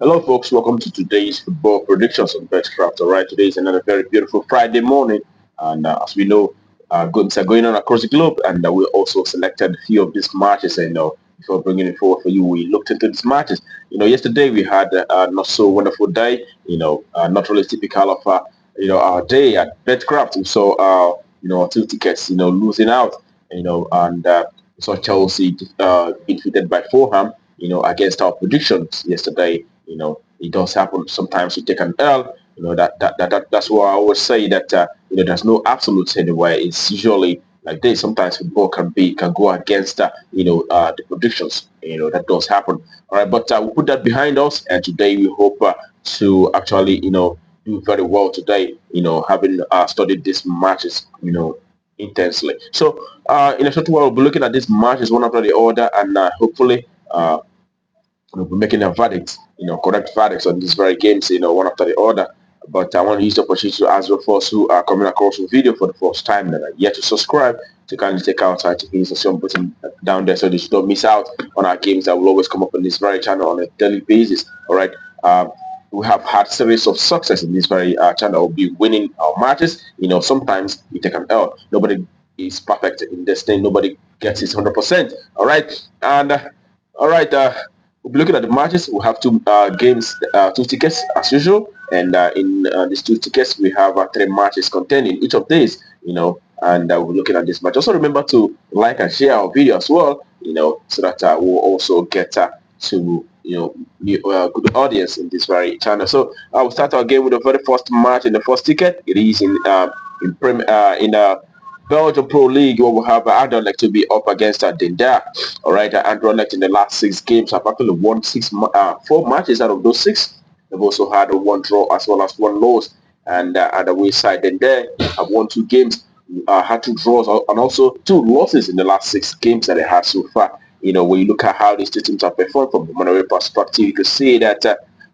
Hello, folks. Welcome to today's football predictions on Betcraft. All right, today is another very beautiful Friday morning, and as we know, games are going on across the globe, and we also selected a few of these matches. And before bringing it forward for you, we looked into these matches. Yesterday we had a not so wonderful day. Not really typical of our day at Betcraft. We saw our two tickets, losing out. And we saw Chelsea being defeated by Fulham. Against our predictions yesterday. It does happen. Sometimes you take an L. That's why I always say that there's no absolutes anywhere. It's usually like this. Sometimes football can go against the predictions. That does happen. All right, but we put that behind us, and today we hope to actually do very well today. Having studied these matches intensely. So in a short while, we'll be looking at these matches one after the other, and hopefully. We'll be making a verdict, correct verdicts on these very games, one after the other. But I want to use the opportunity to ask those folks who are coming across the video for the first time that are yet to subscribe to kindly take out to hit the subscribe button down there so that you don't miss out on our games that will always come up on this very channel on a daily basis. All right. We have had series of success in this very channel. We'll be winning our matches. Sometimes we take an L. Nobody is perfect in this thing. Nobody gets it 100%. All right. And all right. We'll be looking at the matches. We'll have two games, two tickets as usual, and in these two tickets we have three matches containing each of these. And we'll be looking at this match. Also remember to like and share our video as well. So that we'll also get to good audience in this very channel. So we'll start our game with the very first match in the first ticket. It is in Belgium Pro League, where we have Anderlecht to be up against Dendar. All right, Anderlecht in the last 6 games have actually won 4 matches out of those 6. They've also had one draw as well as one loss. And at the way side, Dendar have won 2 games, had 2 draws, and also 2 losses in the last 6 games that they had so far. When you look at how these two teams have performed from the Monterey perspective, you can see that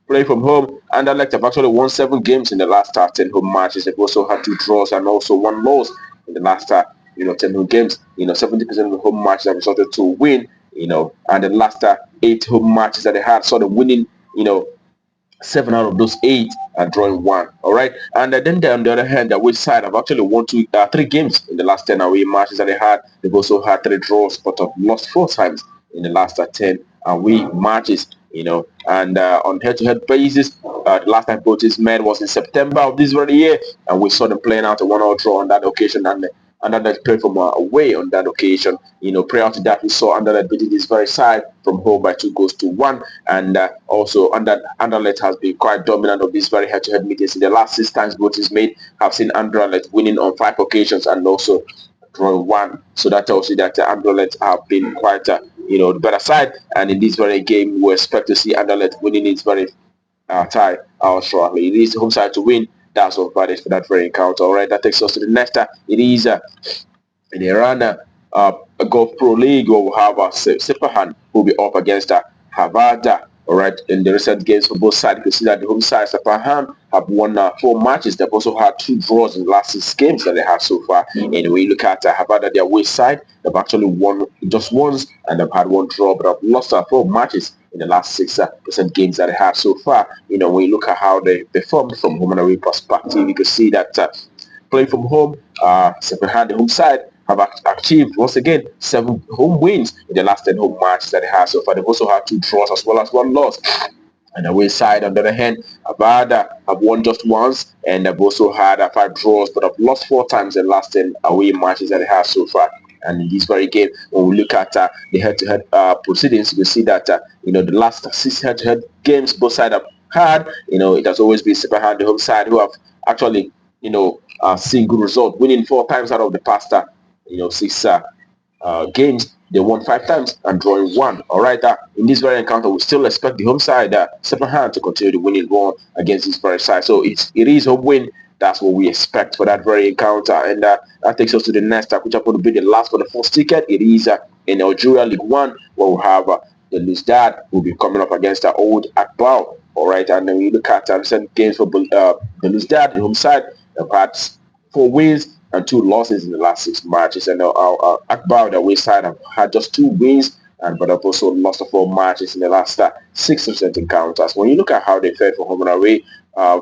playing from home, Anderlecht have actually won 7 games in the last 10 home matches. They've also had 2 draws and also 1 loss in the last 10 home games. 70% of the home matches have resulted to win. And the last 8 home matches that they had saw them winning. 7 out of those 8 and drawing 1. All right, and then on the other hand, the away side have actually won 3 games in the last 10 away matches that they had. They've also had 3 draws, but have lost 4 times in the last 10 away matches. And on head-to-head basis, the last time both teams met was in September of this very year, and we saw them playing out a 1-1 draw on that occasion, and Anderlecht played from away on that occasion. Prior to that, we saw Anderlecht beating this very side from home by 2-1, and also Anderlecht has been quite dominant of these very head-to-head meetings. In the last 6 times both teams made, have seen Anderlecht winning on 5 occasions and also drawing 1. So that tells you that Anderlecht have been quite the better side, and in this very game we expect to see Anderlecht winning its very tie shortly. It is the home side to win. That's what matters for that very encounter. All right, that takes us to the next. It is in Iran Gulf Pro League, where we have Sepahan who will be up against Havada. All right, in the recent games for both sides, you can see that the home side, Sepahan, have won 4 matches. They've also had 2 draws in the last 6 games that they have so far. And when you look at Havada, their away side, they've actually won just once, and they've had 1 draw, but have lost 4 matches in the last 6 games that they have so far. When you look at how they performed from home and away perspective, you can see that playing from home, Sepahan, the home side, have achieved once again 7 home wins in the last 10 home matches that they have so far. They've also had 2 draws as well as 1 loss. And the away side, on the other hand, Abada have won just once, and they've also had 5 draws, but have lost 4 times in the last 10 away matches that they have so far. And in this very game, when we look at the head-to-head proceedings, you can see that the last 6 head-to-head games both sides have had, it has always been Sepahan, the home side, who have actually seen good results, winning 4 times out of the past 6 games. They won 5 times and drawing 1. All right, in this very encounter, we still expect the home side, Sepahan, to continue the winning run against this very side. So it is a win. That's what we expect for that very encounter. And that takes us to the next, which are going to be the last for the first ticket. It is in Algeria League 1, where we have the Luzdad will be coming up against the old Akbal. All right, and then we look at recent games for the Luzdad, the home side. They've had 4 wins and 2 losses in the last 6 matches, and Akbar, the away side, have had just 2 wins but have also lost 4 matches in the last 6 encounters. When you look at how they fared for home and away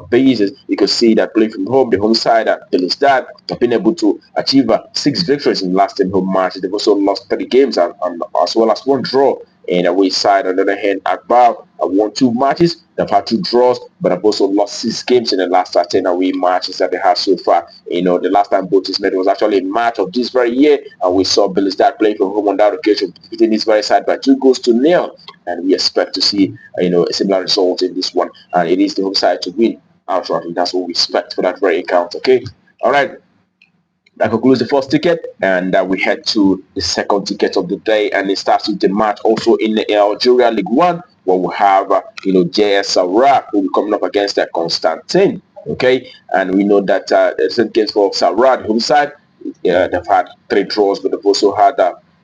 basis, you can see that playing from home, the home side at Belistad have been able to achieve 6 victories in the last 10 home matches. They've also lost 30 games and as well as 1 draw. And away side, on the other hand, Akbar have won 2 matches. They've had 2 draws, but have also lost 6 games in the last 10 away matches that they have so far. The last time both is met was actually in March of this very year, and we saw Belistad playing from home on that occasion, beating this very side by 2 goals to 0. And we expect to see, a similar result in this one. And it is the home side to win outright. That's what we expect for that very account. Okay. All right. That concludes the first ticket, and we head to the second ticket of the day, and it starts with the match also in the Algeria League One, where we have JS Sarra who will be coming up against Constantine. Okay, and we know that the same case for Sarra, the home side, they've had 3 draws, but they've also had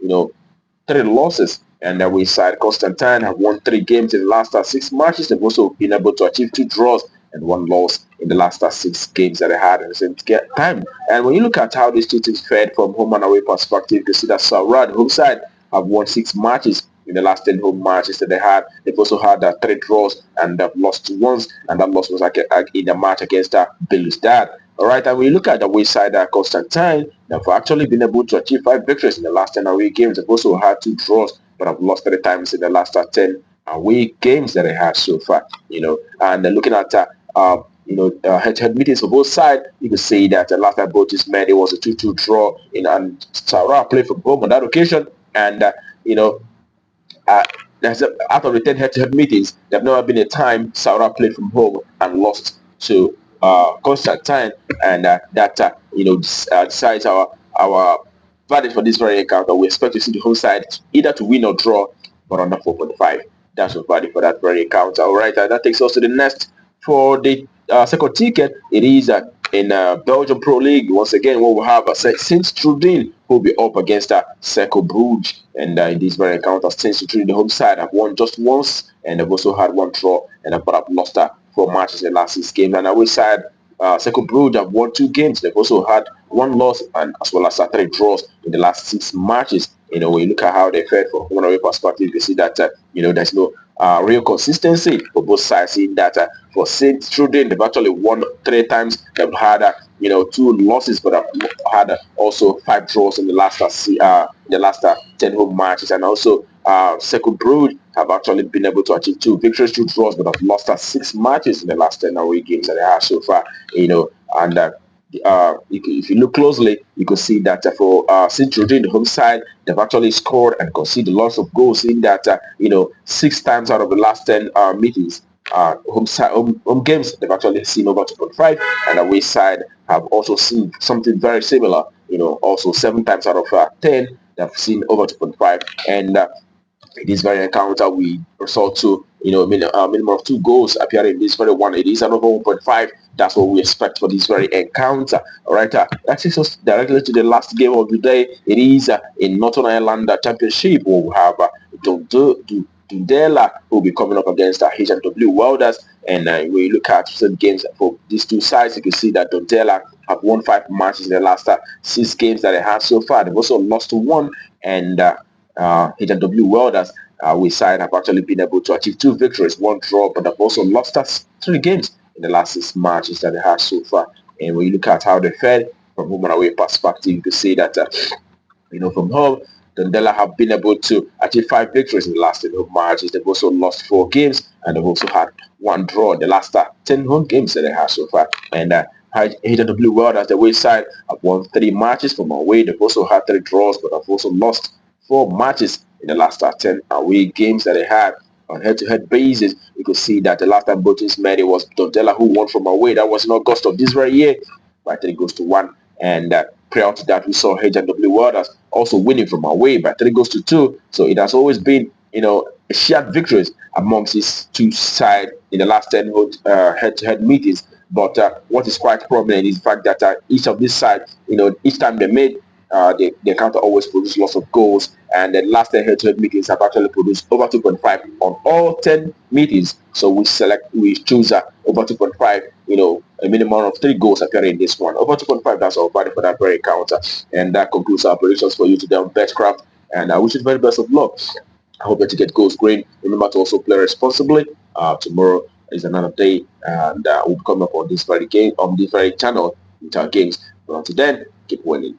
3 losses. And we side Constantine have won 3 games in the last 6 matches. They've also been able to achieve 2 draws and 1 loss in the last 6 games that they had at the same time. And when you look at how these two teams fared from home and away perspective, you can see that Sarad, home side, have won 6 matches in the last 10 home matches that they had. They've also had 3 draws and they've lost once, and that loss was in the match against Belouizdad. All right, and when you look at the away side, Constantine, they've actually been able to achieve 5 victories in the last 10 away games. They've also had 2 draws, but have lost 3 times in the last 10 away games that they had so far. And looking at head-to-head meetings for both sides, you can see that the last time both teams met, it was a 2-2 draw. And Sarah played from home on that occasion, and out of the 10 head-to-head meetings, there have never been a time Sarah played from home and lost to Constantine, and that decides our verdict for this very encounter. We expect to see the home side either to win or draw, but under 4.5. That's the verdict for that very encounter. All right, and that takes us to the next for the second ticket. It is in Belgium Pro League. Once again, we will have Sint-Truiden who will be up against Cercle Brugge. And in this very encounter, Sint-Truiden, the home side, have won just once, and they've also had 1 draw, and have lost 4 matches in the last 6 games. And away side, Cercle Brugge have won 2 games. They've also had 1 loss and as well as 3 draws in the last 6 matches. When you look at how they fared from home and away perspective, you can see that there's no real consistency for both sides. In that for Sint-Truiden, they've actually won 3 times. They've had 2 losses, but have had also 5 draws in the last 10 home matches. And also Cercle Brugge have actually been able to achieve 2 victories, 2 draws, but have lost 6 matches in the last 10 away games that they have so far. And if you look closely, you can see that for Sint-Truiden, the home side, they've actually scored and conceded lots of goals. In that 6 times out of the last 10 meetings, home games, they've actually seen over 2.5, and away side have also seen something very similar. Also 7 times out of 10, they've seen over 2.5, and this very encounter we result to minimum of 2 goals appearing in this very one. It is another 1.5. That's what we expect for this very encounter. All right, that takes us directly to the last game of the day. It is in Northern Ireland Championship, where we have Dundela who will be coming up against H&W Welders. And when you look at some games for these two sides, you can see that Dundela have won 5 matches in the last 6 games that they have so far. They've also lost to 1, and H&W Welders we side have actually been able to achieve 2 victories, 1 draw, but have also lost us 3 games in the last 6 matches that they have so far. And when you look at how they fared from home and away perspective, you can see that from home, Dundela have been able to achieve 5 victories in the last 10 home matches. They've also lost 4 games, and they've also had 1 draw in the last 10 home games that they have so far. And H&W Welders, the away side, have won 3 matches from away. They've also had 3 draws, but have also lost 4 matches in the last 10 away games that they had. On head-to-head basis, you could see that the last time both teams met, it was Dundela who won from away. That was in August of this very year by 3-1. And prior to that, we saw H&W Welders also winning from away by 3-2. So it has always been, shared victories amongst these two sides in the last 10 head-to-head meetings. But what is quite prominent is the fact that each of these sides, each time they made, the encounter always produced lots of goals, and the last 10 head-to-head meetings have actually produced over 2.5 on all 10 meetings. So we choose over 2.5, a minimum of 3 goals appearing in this one. Over 2.5, that's our value for that very encounter. And that concludes our predictions for you today on Betcraft, and I wish you the very best of luck. I hope that you get goals green. Remember to also play responsibly. Tomorrow is another day, and we'll be coming up on this very game on this very channel with our games. But until then, keep winning.